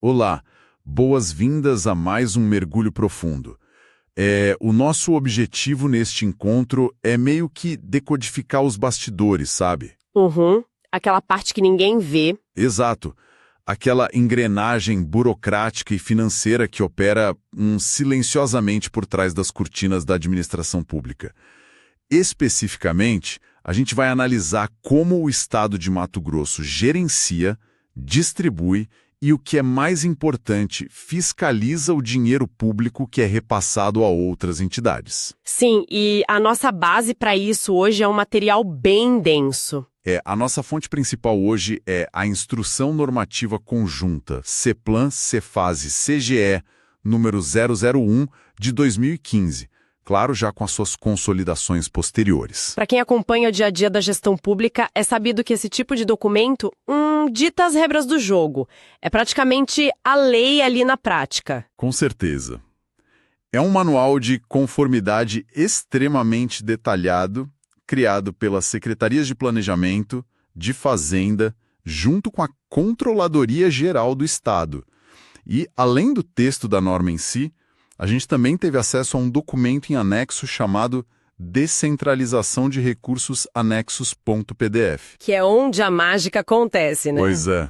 Olá, boas-vindas a mais um mergulho profundo. O nosso objetivo neste encontro é meio que decodificar os bastidores, sabe? Uhum. Aquela parte que ninguém vê. Exato. Aquela engrenagem burocrática e financeira que opera silenciosamente por trás das cortinas da administração pública. Especificamente, a gente vai analisar como o Estado de Mato Grosso gerencia, distribui e, o que é mais importante, fiscaliza o dinheiro público que é repassado a outras entidades. Sim, e a nossa base para isso hoje é um material bem denso. A nossa fonte principal hoje é a Instrução Normativa Conjunta CEPLAN-CEFASE-CGE número 001 de 2015. Claro, já com as suas consolidações posteriores. Para quem acompanha o dia a dia da gestão pública, é sabido que esse tipo de documento dita as regras do jogo. É praticamente a lei ali na prática. Com certeza. É um manual de conformidade extremamente detalhado, criado pelas Secretarias de Planejamento, de Fazenda, junto com a Controladoria Geral do Estado. E, além do texto da norma em si, a gente também teve acesso a um documento em anexo chamado Descentralização de Recursos Anexos.pdf. Que é onde a mágica acontece, né? Pois é.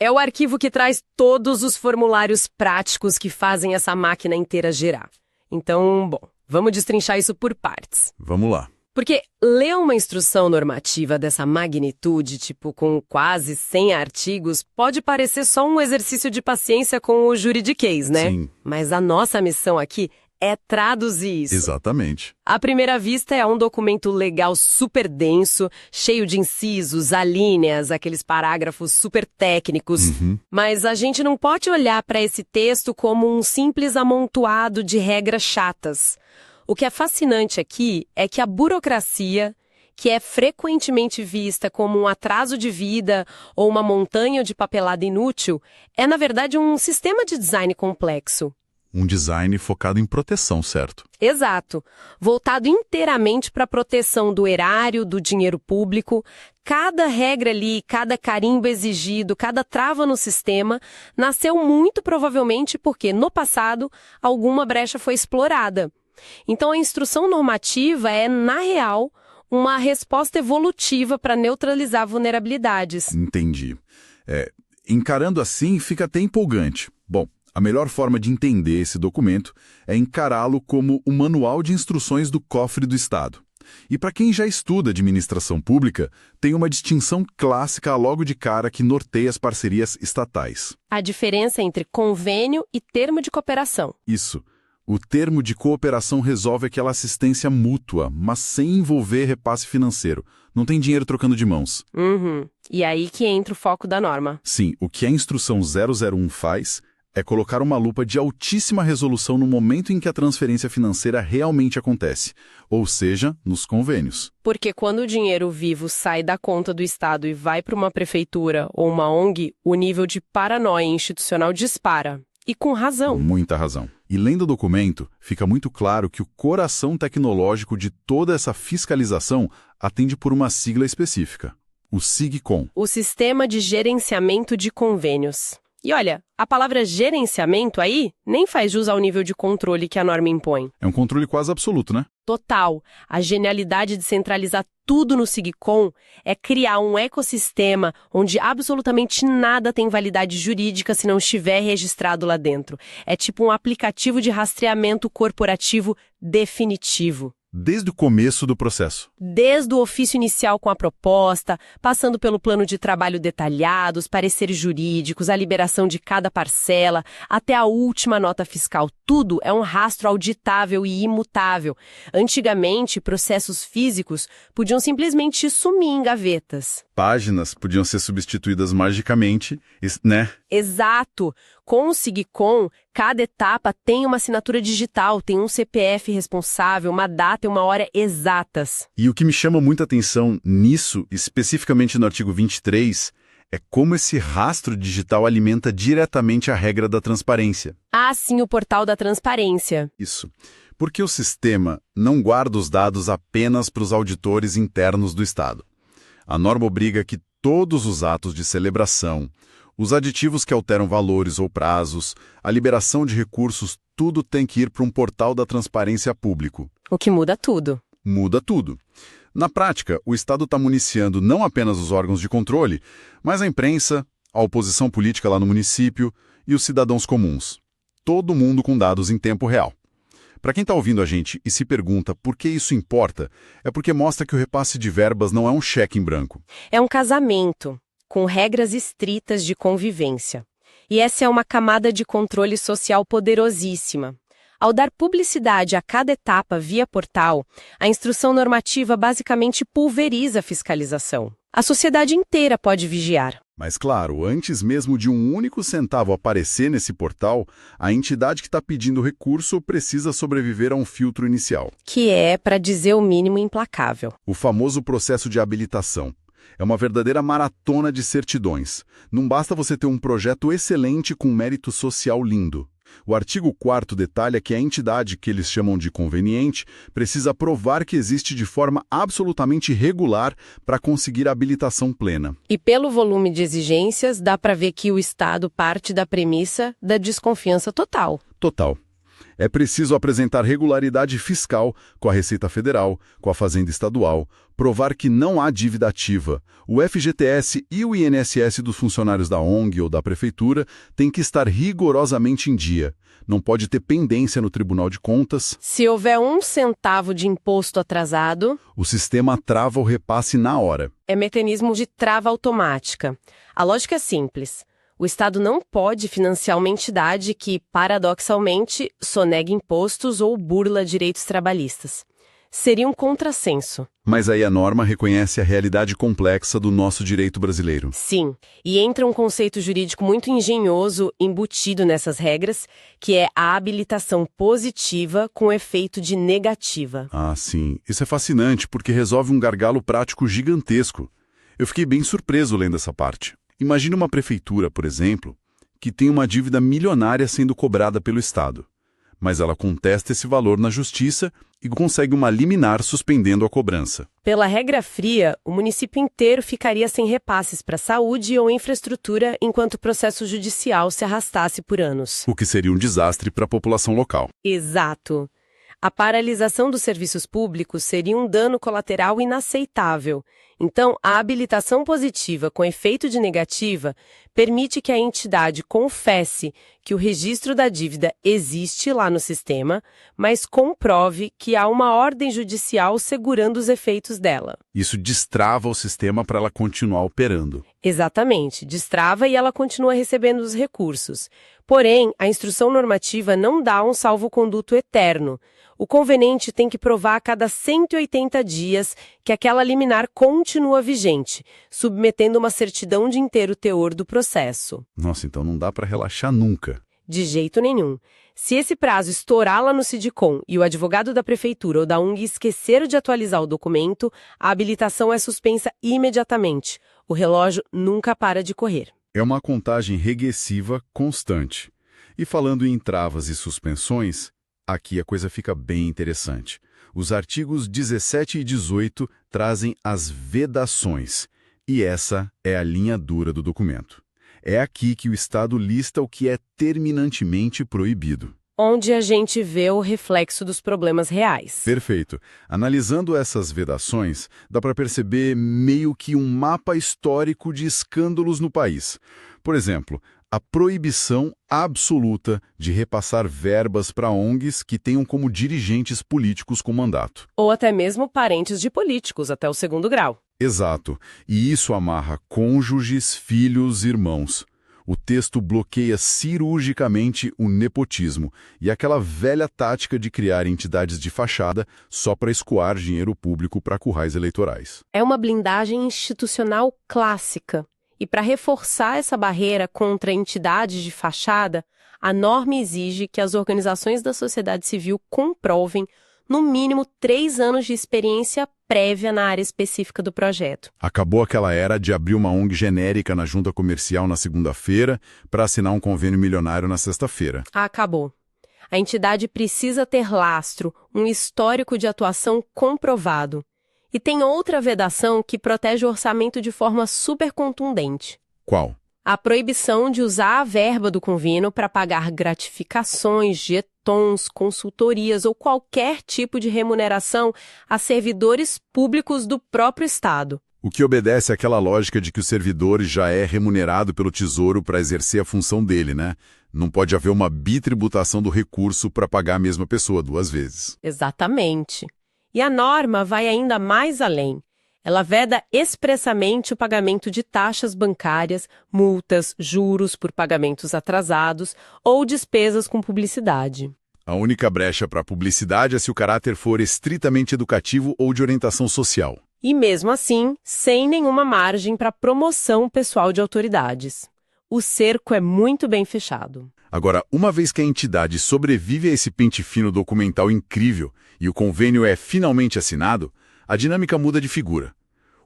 É o arquivo que traz todos os formulários práticos que fazem essa máquina inteira girar. Então, bom, vamos destrinchar isso por partes. Vamos lá. Porque ler uma instrução normativa dessa magnitude, tipo com quase 100 artigos, pode parecer só um exercício de paciência com o juridiquês, né? Sim. Mas a nossa missão aqui é traduzir isso. Exatamente. À primeira vista, é um documento legal super denso, cheio de incisos, alíneas, aqueles parágrafos super técnicos. Mas a gente não pode olhar para esse texto como um simples amontoado de regras chatas. O que é fascinante aqui é que a burocracia, que é frequentemente vista como um atraso de vida ou uma montanha de papelada inútil, é, na verdade, um sistema de design complexo. Um design focado em proteção, certo? Exato. Voltado inteiramente para a proteção do erário, do dinheiro público. Cada regra ali, cada carimbo exigido, cada trava no sistema, nasceu muito provavelmente porque, no passado, alguma brecha foi explorada. Então, a instrução normativa é, na real, uma resposta evolutiva para neutralizar vulnerabilidades. Entendi. Encarando assim, fica até empolgante. Bom, a melhor forma de entender esse documento é encará-lo como um manual de instruções do cofre do Estado. E para quem já estuda administração pública, tem uma distinção clássica logo de cara que norteia as parcerias estatais. A diferença entre convênio e termo de cooperação. Isso. O termo de cooperação resolve aquela assistência mútua, mas sem envolver repasse financeiro. Não tem dinheiro trocando de mãos. E aí que entra o foco da norma. Sim, o que a Instrução 001 faz é colocar uma lupa de altíssima resolução no momento em que a transferência financeira realmente acontece, ou seja, nos convênios. Porque quando o dinheiro vivo sai da conta do Estado e vai para uma prefeitura ou uma ONG, o nível de paranoia institucional dispara. E com razão. Com muita razão. E lendo o documento, fica muito claro que o coração tecnológico de toda essa fiscalização atende por uma sigla específica, o SIGCOM. O Sistema de Gerenciamento de Convênios. E olha, a palavra gerenciamento aí nem faz jus ao nível de controle que a norma impõe. É um controle quase absoluto, né? Total. A genialidade de centralizar tudo no SIGCOM é criar um ecossistema onde absolutamente nada tem validade jurídica se não estiver registrado lá dentro. É tipo um aplicativo de rastreamento corporativo definitivo. Desde o começo do processo. Desde o ofício inicial com a proposta, passando pelo plano de trabalho detalhado, os pareceres jurídicos, a liberação de cada parcela, até a última nota fiscal. Tudo é um rastro auditável e imutável. Antigamente, processos físicos podiam simplesmente sumir em gavetas. Páginas podiam ser substituídas magicamente, né? Exato. Com o SIGCOM, cada etapa tem uma assinatura digital, tem um CPF responsável, uma data e uma hora exatas. E o que me chama muita atenção nisso, especificamente no artigo 23, é como esse rastro digital alimenta diretamente a regra da transparência. Ah, sim, o portal da transparência. Isso. Porque o sistema não guarda os dados apenas para os auditores internos do Estado. A norma obriga que todos os atos de celebração, Os aditivos que alteram valores ou prazos, a liberação de recursos, tudo tem que ir para um portal da transparência público. O que muda tudo. Muda tudo. Na prática, o Estado está municiando não apenas os órgãos de controle, mas a imprensa, a oposição política lá no município e os cidadãos comuns. Todo mundo com dados em tempo real. Para quem está ouvindo a gente e se pergunta por que isso importa, é porque mostra que o repasse de verbas não é um cheque em branco. É um casamento, com regras estritas de convivência. E essa é uma camada de controle social poderosíssima. Ao dar publicidade a cada etapa via portal, a instrução normativa basicamente pulveriza a fiscalização. A sociedade inteira pode vigiar. Mas claro, antes mesmo de um único centavo aparecer nesse portal, a entidade que está pedindo o recurso precisa sobreviver a um filtro inicial. Que é, para dizer o mínimo, implacável. O famoso processo de habilitação. É uma verdadeira maratona de certidões. Não basta você ter um projeto excelente com mérito social lindo. O artigo 4º detalha que a entidade, que eles chamam de conveniente, precisa provar que existe de forma absolutamente regular para conseguir a habilitação plena. E pelo volume de exigências, dá para ver que o Estado parte da premissa da desconfiança total. Total. É preciso apresentar regularidade fiscal com a Receita Federal, com a Fazenda Estadual, provar que não há dívida ativa. O FGTS e o INSS dos funcionários da ONG ou da Prefeitura têm que estar rigorosamente em dia. Não pode ter pendência no Tribunal de Contas. Se houver 1 centavo de imposto atrasado, o sistema trava o repasse na hora. É mecanismo de trava automática. A lógica é simples. O Estado não pode financiar uma entidade que, paradoxalmente, sonega impostos ou burla direitos trabalhistas. Seria um contrassenso. Mas aí a norma reconhece a realidade complexa do nosso direito brasileiro. Sim, e entra um conceito jurídico muito engenhoso embutido nessas regras, que é a habilitação positiva com efeito de negativa. Ah, sim. Isso é fascinante porque resolve um gargalo prático gigantesco. Eu fiquei bem surpreso lendo essa parte. Imagine uma prefeitura, por exemplo, que tem uma dívida milionária sendo cobrada pelo Estado, mas ela contesta esse valor na justiça e consegue uma liminar suspendendo a cobrança. Pela regra fria, o município inteiro ficaria sem repasses para saúde ou infraestrutura enquanto o processo judicial se arrastasse por anos. O que seria um desastre para a população local. Exato. A paralisação dos serviços públicos seria um dano colateral inaceitável. Então, a habilitação positiva com efeito de negativa permite que a entidade confesse que o registro da dívida existe lá no sistema, mas comprove que há uma ordem judicial segurando os efeitos dela. Isso destrava o sistema para ela continuar operando. Exatamente, destrava e ela continua recebendo os recursos. Porém, a instrução normativa não dá um salvo-conduto eterno. O conveniente tem que provar a cada 180 dias que aquela liminar continua vigente, submetendo uma certidão de inteiro teor do processo. Nossa, então não dá para relaxar nunca. De jeito nenhum. Se esse prazo estourar lá no Sidcom e o advogado da prefeitura ou da ONG esquecer de atualizar o documento, a habilitação é suspensa imediatamente. O relógio nunca para de correr. É uma contagem regressiva constante. E falando em travas e suspensões, aqui a coisa fica bem interessante. Os artigos 17 e 18 trazem as vedações, e essa é a linha dura do documento. É aqui que o Estado lista o que é terminantemente proibido. Onde a gente vê o reflexo dos problemas reais. Perfeito. Analisando essas vedações, dá para perceber meio que um mapa histórico de escândalos no país. Por exemplo, a proibição absoluta de repassar verbas para ONGs que tenham como dirigentes políticos com mandato. Ou até mesmo parentes de políticos, até o 2º grau. Exato. E isso amarra cônjuges, filhos, irmãos. O texto bloqueia cirurgicamente o nepotismo e aquela velha tática de criar entidades de fachada só para escoar dinheiro público para currais eleitorais. É uma blindagem institucional clássica. E para reforçar essa barreira contra entidades de fachada, a norma exige que as organizações da sociedade civil comprovem no mínimo 3 anos de experiência prévia na área específica do projeto. Acabou aquela era de abrir uma ONG genérica na junta comercial na segunda-feira para assinar um convênio milionário na sexta-feira. Acabou. A entidade precisa ter lastro, um histórico de atuação comprovado. E tem outra vedação que protege o orçamento de forma super contundente. Qual? A proibição de usar a verba do convênio para pagar gratificações, jetons, consultorias ou qualquer tipo de remuneração a servidores públicos do próprio Estado. O que obedece àquela lógica de que o servidor já é remunerado pelo Tesouro para exercer a função dele, né? Não pode haver uma bitributação do recurso para pagar a mesma pessoa 2 vezes. Exatamente. E a norma vai ainda mais além. Ela veda expressamente o pagamento de taxas bancárias, multas, juros por pagamentos atrasados ou despesas com publicidade. A única brecha para a publicidade é se o caráter for estritamente educativo ou de orientação social. E mesmo assim, sem nenhuma margem para promoção pessoal de autoridades. O cerco é muito bem fechado. Agora, uma vez que a entidade sobrevive a esse pente fino documental incrível e o convênio é finalmente assinado, a dinâmica muda de figura.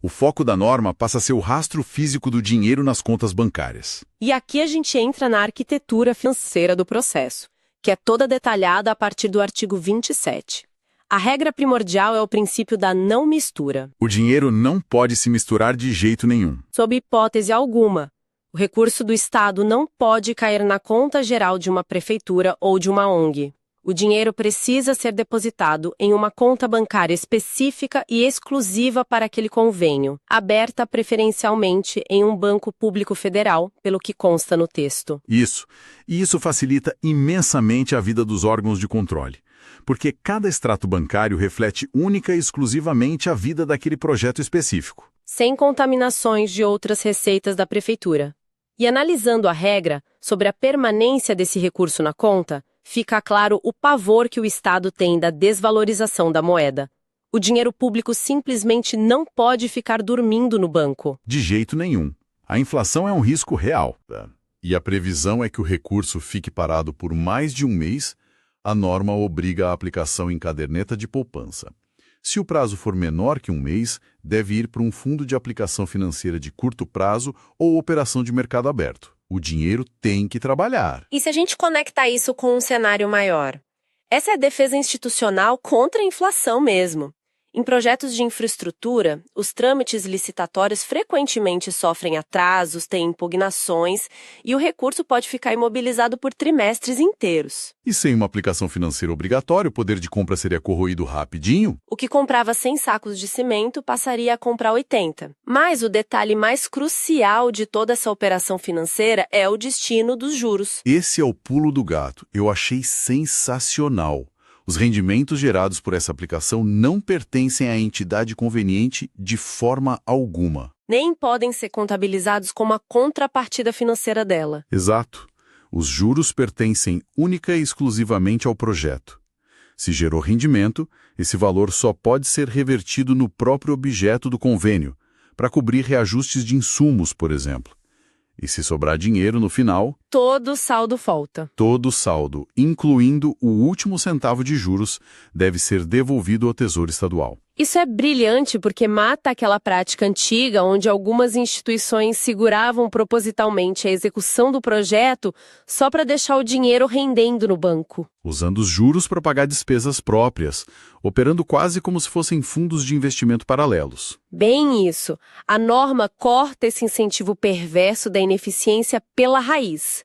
O foco da norma passa a ser o rastro físico do dinheiro nas contas bancárias. E aqui a gente entra na arquitetura financeira do processo, que é toda detalhada a partir do artigo 27. A regra primordial é o princípio da não mistura. O dinheiro não pode se misturar de jeito nenhum. Sob hipótese alguma, o recurso do Estado não pode cair na conta geral de uma prefeitura ou de uma ONG. O dinheiro precisa ser depositado em uma conta bancária específica e exclusiva para aquele convênio, aberta preferencialmente em um banco público federal, pelo que consta no texto. Isso. E isso facilita imensamente a vida dos órgãos de controle, porque cada extrato bancário reflete única e exclusivamente a vida daquele projeto específico. Sem contaminações de outras receitas da prefeitura. E analisando a regra sobre a permanência desse recurso na conta, fica claro o pavor que o Estado tem da desvalorização da moeda. O dinheiro público simplesmente não pode ficar dormindo no banco. De jeito nenhum. A inflação é um risco real. E a previsão é que o recurso fique parado por mais de um mês. A norma obriga a aplicação em caderneta de poupança. Se o prazo for menor que um mês, deve ir para um fundo de aplicação financeira de curto prazo ou operação de mercado aberto. O dinheiro tem que trabalhar. E se a gente conectar isso com um cenário maior? Essa é a defesa institucional contra a inflação mesmo. Em projetos de infraestrutura, os trâmites licitatórios frequentemente sofrem atrasos, têm impugnações e o recurso pode ficar imobilizado por trimestres inteiros. E sem uma aplicação financeira obrigatória, o poder de compra seria corroído rapidinho? O que comprava 100 sacos de cimento passaria a comprar 80. Mas o detalhe mais crucial de toda essa operação financeira é o destino dos juros. Esse é o pulo do gato. Eu achei sensacional. Os rendimentos gerados por essa aplicação não pertencem à entidade conveniente de forma alguma. Nem podem ser contabilizados como a contrapartida financeira dela. Exato. Os juros pertencem única e exclusivamente ao projeto. Se gerou rendimento, esse valor só pode ser revertido no próprio objeto do convênio, para cobrir reajustes de insumos, por exemplo. E se sobrar dinheiro no final... todo saldo volta. Todo saldo, incluindo o último centavo de juros, deve ser devolvido ao Tesouro Estadual. Isso é brilhante porque mata aquela prática antiga onde algumas instituições seguravam propositalmente a execução do projeto só para deixar o dinheiro rendendo no banco. Usando os juros para pagar despesas próprias, operando quase como se fossem fundos de investimento paralelos. Bem isso. A norma corta esse incentivo perverso da ineficiência pela raiz.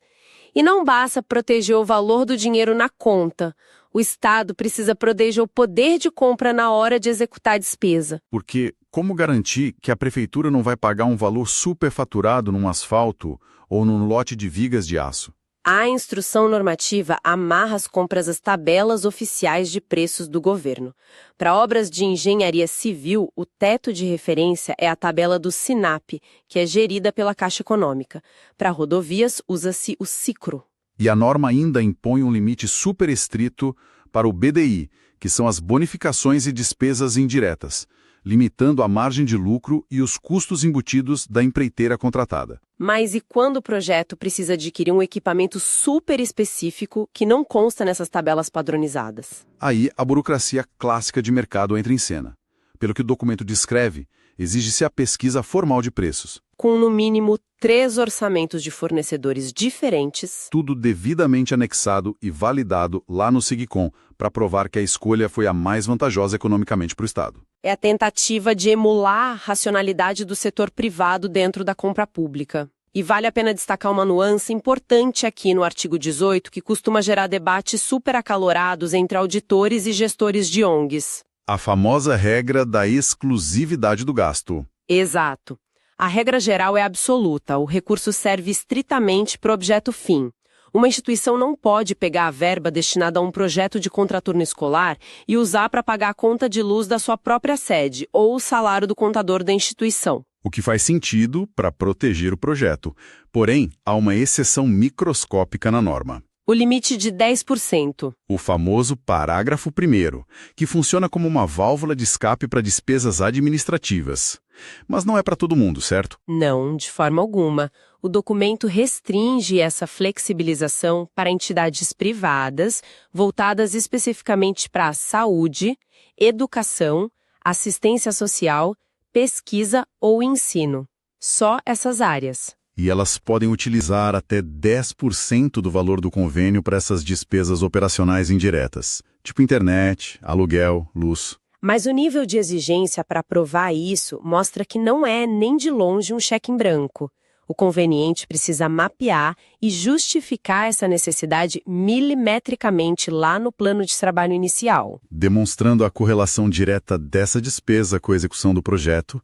E não basta proteger o valor do dinheiro na conta. O Estado precisa proteger o poder de compra na hora de executar a despesa. Porque como garantir que a prefeitura não vai pagar um valor superfaturado num asfalto ou num lote de vigas de aço? A instrução normativa amarra as compras às tabelas oficiais de preços do governo. Para obras de engenharia civil, o teto de referência é a tabela do SINAP, que é gerida pela Caixa Econômica. Para rodovias, usa-se o SICRO. E a norma ainda impõe um limite super estrito para o BDI, que são as bonificações e despesas indiretas, limitando a margem de lucro e os custos embutidos da empreiteira contratada. Mas e quando o projeto precisa adquirir um equipamento super específico que não consta nessas tabelas padronizadas? Aí a burocracia clássica de mercado entra em cena. Pelo que o documento descreve, exige-se a pesquisa formal de preços. Com no mínimo 3 orçamentos de fornecedores diferentes. Tudo devidamente anexado e validado lá no SIGCOM, para provar que a escolha foi a mais vantajosa economicamente para o Estado. É a tentativa de emular a racionalidade do setor privado dentro da compra pública. E vale a pena destacar uma nuance importante aqui no artigo 18, que costuma gerar debates super acalorados entre auditores e gestores de ONGs. A famosa regra da exclusividade do gasto. Exato. A regra geral é absoluta, o recurso serve estritamente para o objeto fim. Uma instituição não pode pegar a verba destinada a um projeto de contraturno escolar e usar para pagar a conta de luz da sua própria sede ou o salário do contador da instituição. O que faz sentido para proteger o projeto. Porém, há uma exceção microscópica na norma. O limite de 10%. O famoso parágrafo 1º, que funciona como uma válvula de escape para despesas administrativas. Mas não é para todo mundo, certo? Não, de forma alguma. O documento restringe essa flexibilização para entidades privadas, voltadas especificamente para a saúde, educação, assistência social, pesquisa ou ensino. Só essas áreas. E elas podem utilizar até 10% do valor do convênio para essas despesas operacionais indiretas, tipo internet, aluguel, luz. Mas o nível de exigência para aprovar isso mostra que não é nem de longe um cheque em branco. O conveniente precisa mapear e justificar essa necessidade milimetricamente lá no plano de trabalho inicial. Demonstrando a correlação direta dessa despesa com a execução do projeto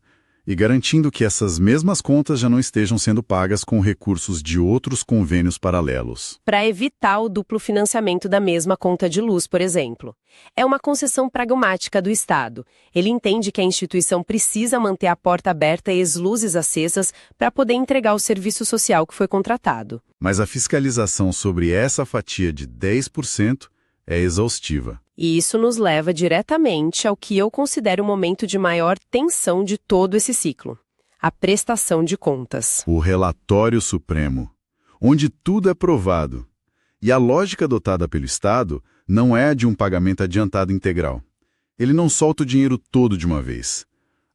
e garantindo que essas mesmas contas já não estejam sendo pagas com recursos de outros convênios paralelos. Para evitar o duplo financiamento da mesma conta de luz, por exemplo. É uma concessão pragmática do Estado. Ele entende que a instituição precisa manter a porta aberta e as luzes acesas para poder entregar o serviço social que foi contratado. Mas a fiscalização sobre essa fatia de 10% é exaustiva. E isso nos leva diretamente ao que eu considero o momento de maior tensão de todo esse ciclo: a prestação de contas. O relatório supremo, onde tudo é provado. E a lógica adotada pelo Estado não é a de um pagamento adiantado integral. Ele não solta o dinheiro todo de uma vez.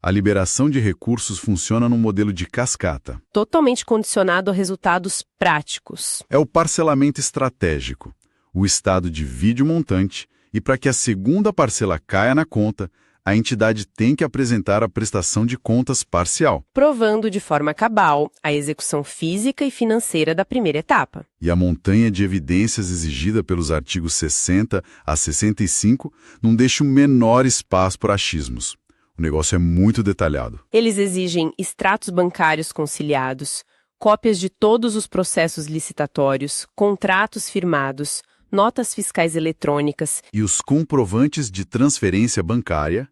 A liberação de recursos funciona num modelo de cascata. Totalmente condicionado a resultados práticos. É o parcelamento estratégico. O Estado divide o montante e, para que a segunda parcela caia na conta, a entidade tem que apresentar a prestação de contas parcial, provando de forma cabal a execução física e financeira da primeira etapa. E a montanha de evidências exigida pelos artigos 60 a 65 não deixa o menor espaço para achismos. O negócio é muito detalhado. Eles exigem extratos bancários conciliados, cópias de todos os processos licitatórios, contratos firmados, notas fiscais eletrônicas e os comprovantes de transferência bancária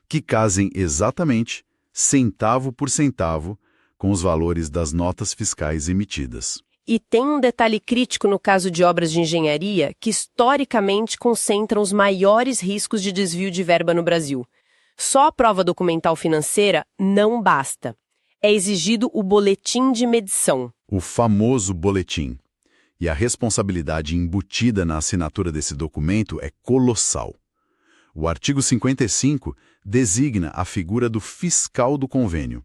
que casem exatamente, centavo por centavo, com os valores das notas fiscais emitidas. E tem um detalhe crítico no caso de obras de engenharia que historicamente concentram os maiores riscos de desvio de verba no Brasil. Só a prova documental financeira não basta. É exigido o boletim de medição. O famoso boletim. E a responsabilidade embutida na assinatura desse documento é colossal. O artigo 55 designa a figura do fiscal do convênio.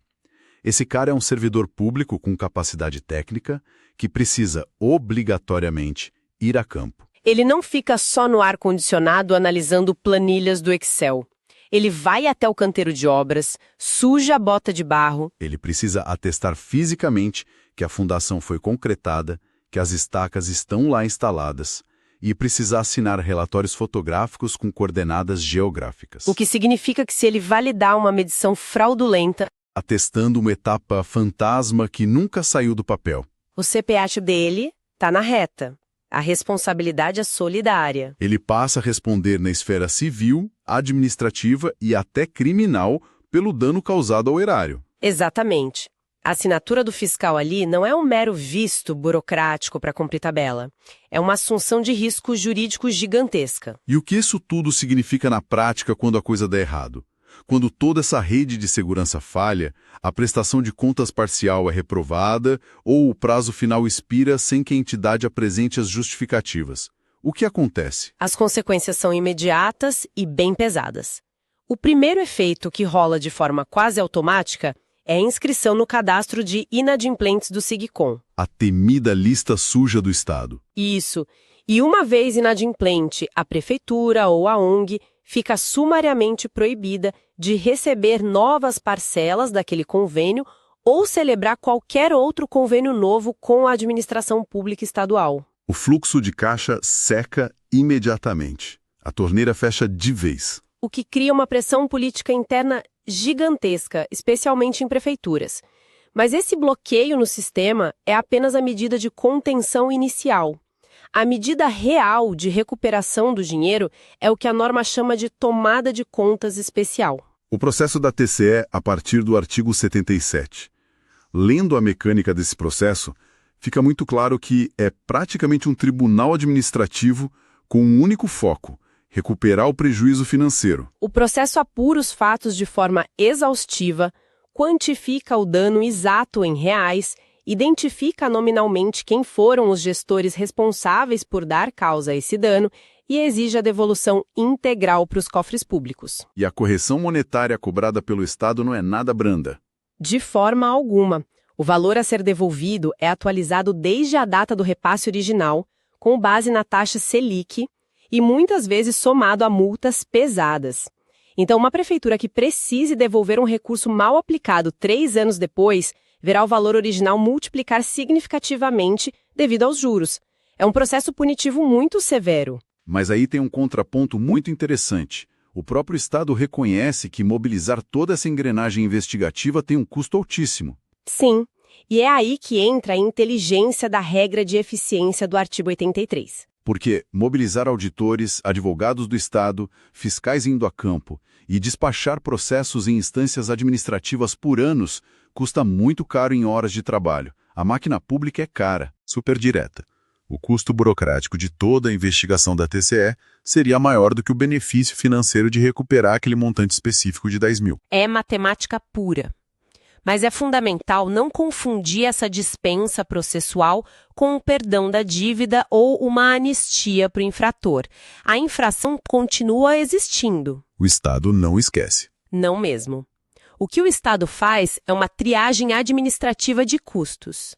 Esse cara é um servidor público com capacidade técnica que precisa obrigatoriamente ir a campo. Ele não fica só no ar-condicionado analisando planilhas do Excel. Ele vai até o canteiro de obras, suja a bota de barro. Ele precisa atestar fisicamente que a fundação foi concretada, que as estacas estão lá instaladas, e precisa assinar relatórios fotográficos com coordenadas geográficas. O que significa que se ele validar uma medição fraudulenta, atestando uma etapa fantasma que nunca saiu do papel, o CPH dele está na reta. A responsabilidade é solidária. Ele passa a responder na esfera civil, administrativa e até criminal pelo dano causado ao erário. Exatamente. A assinatura do fiscal ali não é um mero visto burocrático para cumprir tabela. É uma assunção de risco jurídico gigantesca. E o que isso tudo significa na prática quando a coisa dá errado? Quando toda essa rede de segurança falha, a prestação de contas parcial é reprovada ou o prazo final expira sem que a entidade apresente as justificativas. O que acontece? As consequências são imediatas e bem pesadas. O primeiro efeito, que rola de forma quase automática, é a inscrição no cadastro de inadimplentes do SIGCOM. A temida lista suja do Estado. Isso. E uma vez inadimplente, a prefeitura ou a ONG fica sumariamente proibida de receber novas parcelas daquele convênio ou celebrar qualquer outro convênio novo com a administração pública estadual. O fluxo de caixa seca imediatamente. A torneira fecha de vez. O que cria uma pressão política interna gigantesca, especialmente em prefeituras. Mas esse bloqueio no sistema é apenas a medida de contenção inicial. A medida real de recuperação do dinheiro é o que a norma chama de tomada de contas especial. O processo da TCE a partir do artigo 77. Lendo a mecânica desse processo, fica muito claro que é praticamente um tribunal administrativo com um único foco: recuperar o prejuízo financeiro. O processo apura os fatos de forma exaustiva, quantifica o dano exato em reais, identifica nominalmente quem foram os gestores responsáveis por dar causa a esse dano e exige a devolução integral para os cofres públicos. E a correção monetária cobrada pelo Estado não é nada branda. De forma alguma. O valor a ser devolvido é atualizado desde a data do repasse original, com base na taxa Selic, e muitas vezes somado a multas pesadas. Então, uma prefeitura que precise devolver um recurso mal aplicado 3 anos depois, verá o valor original multiplicar significativamente devido aos juros. É um processo punitivo muito severo. Mas aí tem um contraponto muito interessante. O próprio Estado reconhece que mobilizar toda essa engrenagem investigativa tem um custo altíssimo. Sim, e é aí que entra a inteligência da regra de eficiência do artigo 83. Porque mobilizar auditores, advogados do Estado, fiscais indo a campo e despachar processos em instâncias administrativas por anos custa muito caro em horas de trabalho. A máquina pública é cara, super direta. O custo burocrático de toda a investigação da TCE seria maior do que o benefício financeiro de recuperar aquele montante específico de 10 mil. É matemática pura. Mas é fundamental não confundir essa dispensa processual com o perdão da dívida ou uma anistia para o infrator. A infração continua existindo. O Estado não esquece. Não mesmo. O que o Estado faz é uma triagem administrativa de custos.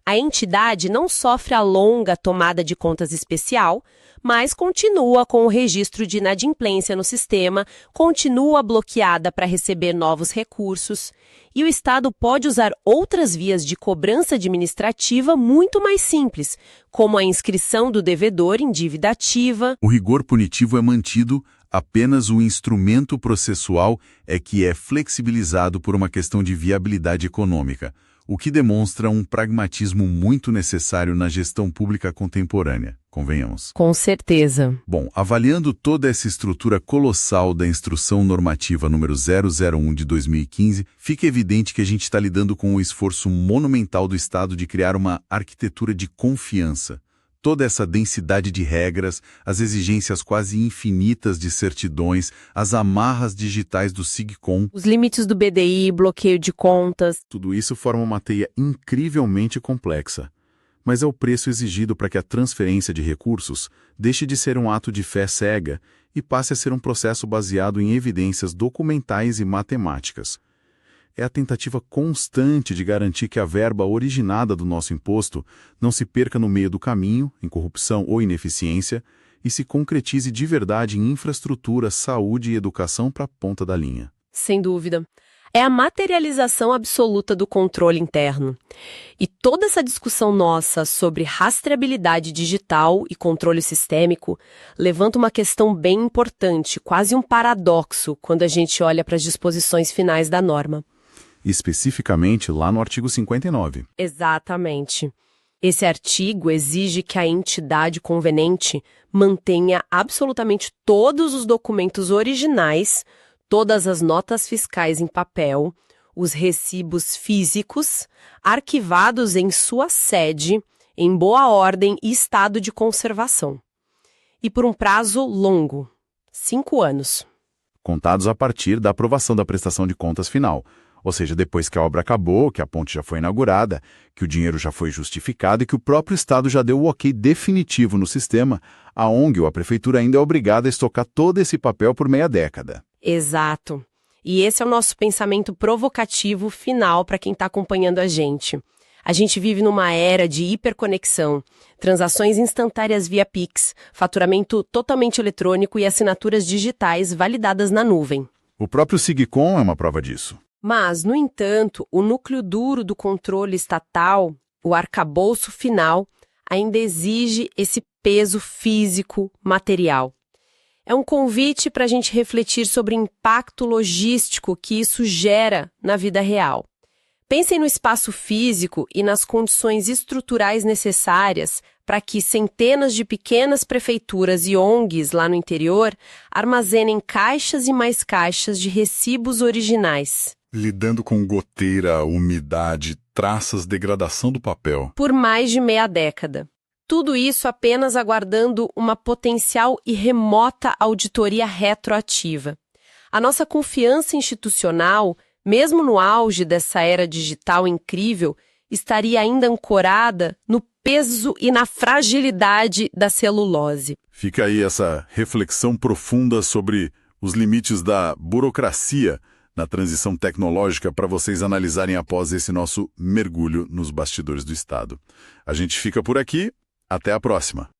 A entidade não sofre a longa tomada de contas especial, mas continua com o registro de inadimplência no sistema, continua bloqueada para receber novos recursos, e o Estado pode usar outras vias de cobrança administrativa muito mais simples, como a inscrição do devedor em dívida ativa. O rigor punitivo é mantido, apenas o instrumento processual é que é flexibilizado por uma questão de viabilidade econômica, o que demonstra um pragmatismo muito necessário na gestão pública contemporânea, convenhamos. Com certeza. Bom, avaliando toda essa estrutura colossal da Instrução Normativa número 001 de 2015, fica evidente que a gente está lidando com o esforço monumental do Estado de criar uma arquitetura de confiança. Toda essa densidade de regras, as exigências quase infinitas de certidões, as amarras digitais do SIGCOM, os limites do BDI, bloqueio de contas. Tudo isso forma uma teia incrivelmente complexa. Mas é o preço exigido para que a transferência de recursos deixe de ser um ato de fé cega e passe a ser um processo baseado em evidências documentais e matemáticas. É a tentativa constante de garantir que a verba originada do nosso imposto não se perca no meio do caminho, em corrupção ou ineficiência, e se concretize de verdade em infraestrutura, saúde e educação para a ponta da linha. Sem dúvida. É a materialização absoluta do controle interno. E toda essa discussão nossa sobre rastreabilidade digital e controle sistêmico levanta uma questão bem importante, quase um paradoxo, quando a gente olha para as disposições finais da norma. Especificamente lá no artigo 59. Exatamente. Esse artigo exige que a entidade convenente mantenha absolutamente todos os documentos originais, todas as notas fiscais em papel, os recibos físicos, arquivados em sua sede, em boa ordem e estado de conservação. E por um prazo longo, 5 anos. Contados a partir da aprovação da prestação de contas final. Ou seja, depois que a obra acabou, que a ponte já foi inaugurada, que o dinheiro já foi justificado e que o próprio Estado já deu o ok definitivo no sistema, a ONG ou a Prefeitura ainda é obrigada a estocar todo esse papel por meia década. Exato. E esse é o nosso pensamento provocativo final para quem está acompanhando a gente. A gente vive numa era de hiperconexão, transações instantâneas via Pix, faturamento totalmente eletrônico e assinaturas digitais validadas na nuvem. O próprio SIGCOM é uma prova disso. Mas, no entanto, o núcleo duro do controle estatal, o arcabouço final, ainda exige esse peso físico, material. É um convite para a gente refletir sobre o impacto logístico que isso gera na vida real. Pensem no espaço físico e nas condições estruturais necessárias para que centenas de pequenas prefeituras e ONGs lá no interior armazenem caixas e mais caixas de recibos originais. Lidando com goteira, umidade, traças, degradação do papel. Por mais de meia década. Tudo isso apenas aguardando uma potencial e remota auditoria retroativa. A nossa confiança institucional, mesmo no auge dessa era digital incrível, estaria ainda ancorada no peso e na fragilidade da celulose. Fica aí essa reflexão profunda sobre os limites da burocracia na transição tecnológica para vocês analisarem após esse nosso mergulho nos bastidores do Estado. A gente fica por aqui. Até a próxima!